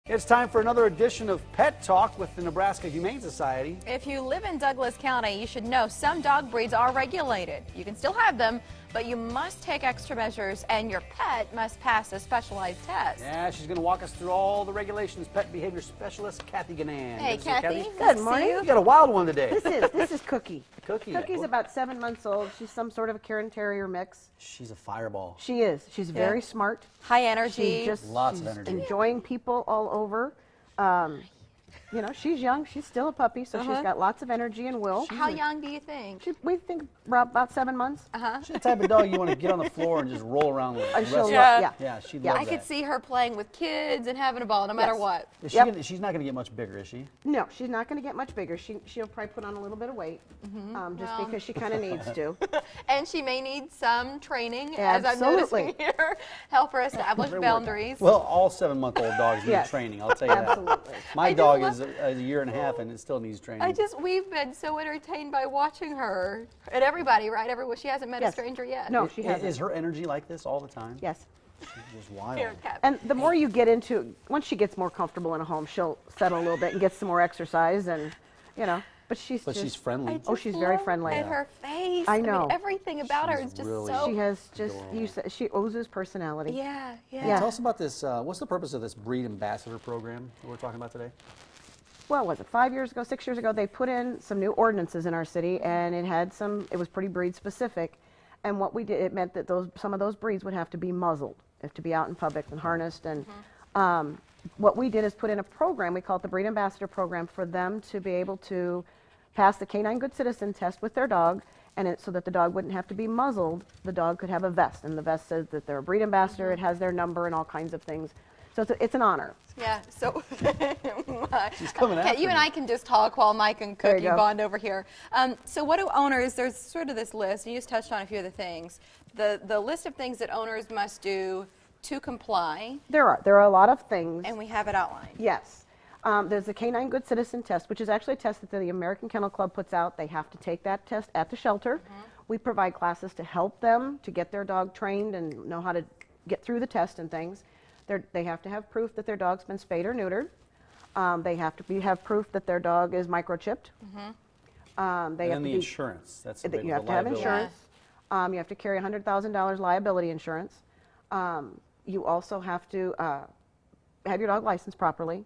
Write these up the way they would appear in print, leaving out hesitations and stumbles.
It's time for another edition of Pet Talk with the Nebraska Humane Society. If you live in Douglas County, you should know some dog breeds are regulated. You can still have them, but you must take extra measures, and your pet must pass a specialized test. Yeah, she's going to walk us through all the regulations. Pet behavior specialist Cathy Guinane. Hey, Cathy. Good morning. You got a wild one today. This is Cookie. Cookie. Cookie's about 7 months old. She's some sort of a Karen Terrier mix. She's a fireball. She is. She's very smart. High energy. She's Lots of energy. Enjoying people all over. You know, she's young. She's still a puppy, so she's got lots of energy and will. How young do you think? We think about 7 months. She's the type of dog you want to get on the floor and just roll around with. Yeah. She'd love I could see her playing with kids and having a ball no matter what. Is she she's not going to get much bigger, is she? No, she's not going to get much bigger. She'll probably put on a little bit of weight, just because she kind of needs to. And she may need some training, Absolutely. as I'm noticing here. Help her establish boundaries. Well, all 7-month-old dogs need training, I'll tell you that. Absolutely. My dog is a year and a half and it still needs training. We've been so entertained by watching her. And everybody, right? Everyone. She hasn't met a stranger yet. No, she hasn't. Is her energy like this all the time? Yes. She's just wild. Here, And the more you get into, once she gets more comfortable in a home, she'll settle a little bit and get some more exercise, and you know. But she's friendly. Oh, she's very friendly. And her face. I know. mean, everything about her is just really so. She has she oozes personality. Yeah. Tell us about this. What's the purpose of this breed ambassador program that we're talking about today? Well, was it 5 years ago, 6 years ago? They put in some new ordinances in our city, and it was pretty breed specific. And what we did, it meant that some of those breeds would have to be muzzled, have to be out in public and harnessed. And what we did is put in a program, we call it the Breed Ambassador Program, for them to be able to pass the Canine Good Citizen test with their dog, and so that the dog wouldn't have to be muzzled. The dog could have a vest, and the vest says that they're a breed ambassador. It has their number and all kinds of things. So it's an honor. Yeah, so She's coming after you and I can just talk while Mike and Cookie bond over here. So what do owners, there's sort of this list, and you just touched on a few of the things. The list of things that owners must do to comply. There are a lot of things. And we have it outlined. Yes. There's the Canine Good Citizen test, which is actually a test that the American Kennel Club puts out. They have to take that test at the shelter. We provide classes to help them to get their dog trained and know how to get through the test and things. They have to have proof that their dog's been spayed or neutered. They have to have proof that their dog is microchipped. And the insurance. That's the big you have to have insurance. You have to carry $100,000 liability insurance. You also have to have your dog licensed properly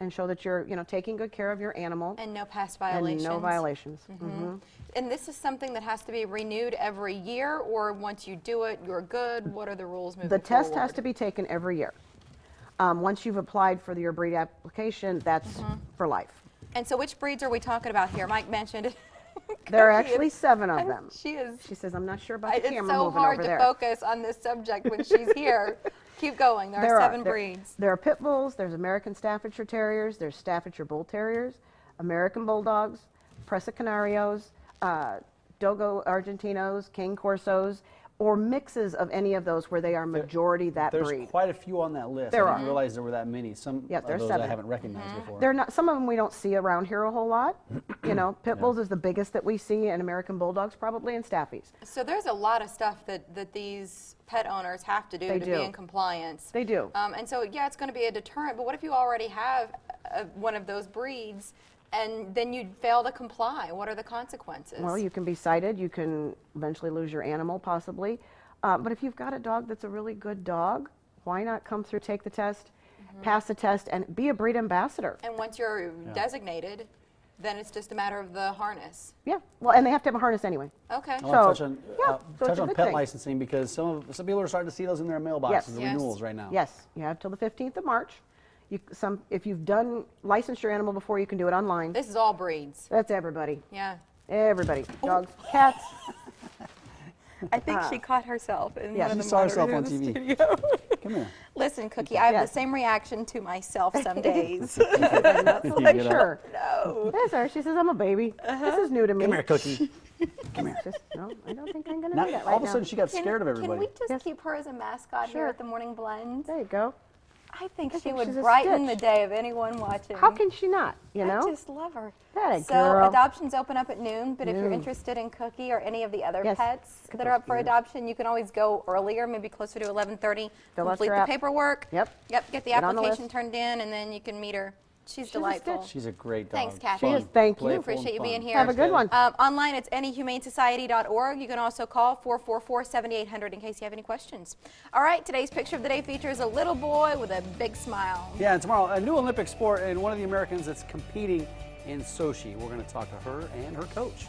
and show that you're taking good care of your animal. And no past violations. And no violations. And this is something that has to be renewed every year, or once you do it, you're good? What are the rules moving forward? The test has to be taken every year. Once you've applied for your breed application, that's for life. And so which breeds are we talking about here? Mike mentioned it. There are actually 7 of them. She says, I'm not sure about the camera so moving hard over to there. focus on this subject when she's here. Keep going. There are 7 breeds. There are pit bulls, there's American Staffordshire Terriers, there's Staffordshire Bull Terriers, American Bulldogs, Presa Canarios, Dogo Argentinos, Cane Corsos, or mixes of any of those where they are majority that breed. There's quite a few on that list. There I are. didn't realize there were that many. Some of there's those 7. I haven't recognized before. They're not. Some of them we don't see around here a whole lot. Pit bulls is the biggest that we see, and American Bulldogs probably, and Staffies. So there's a lot of stuff that these pet owners have to do to be in compliance. They do. And so, it's going to be a deterrent, but what if you already have one of those breeds and then you fail to comply? What are the consequences? Well, you can be cited. You can eventually lose your animal, possibly. But if you've got a dog that's a really good dog, why not come through, take the test, pass the test, and be a breed ambassador? And once you're designated, then it's just a matter of the harness. Yeah. Well, and they have to have a harness anyway. Okay. I want to so touch on it's a good pet thing. licensing, because some people are starting to see those in their mailboxes, the renewals right now. Yes. You have till the 15th of March. If you've licensed your animal before, you can do it online. This is all breeds. That's everybody. Yeah. Everybody. Dogs, cats. I think she caught herself in one of the she saw herself on monitors in TV. the studio. Come here. Listen, Cookie, I have the same reaction to myself some days. Like, sure. No. That's her. She says, I'm a baby. This is new to me. Come here, Cookie. Come here. No, I don't think I'm going to Now, do that all right of a sudden, now. she got scared of everybody. Can we just keep her as a mascot here at the Morning Blend? There you go. I think she think would she's a brighten the stitch. day of anyone watching. How can she not, you know? I just love her. That a So girl. adoptions open up at noon, but if you're Noon. interested in Cookie or any of the other Yes. pets Look at that are those up for ears. adoption, you can always go earlier, maybe closer to 11:30. Fill out Complete your the app. paperwork. Yep. Yep. Get the Get on the application list. turned in, and then you can meet her. She's a delightful. stitch. She's a great dog. Thanks, Kathy. She is, thank you. playful, and Appreciate you fun. being here. Have a good one. Online, it's anyhumanesociety.org. You can also call 444-7800 in case you have any questions. All right, today's picture of the day features a little boy with a big smile. Yeah, and tomorrow, a new Olympic sport and one of the Americans that's competing in Sochi. We're going to talk to her and her coach.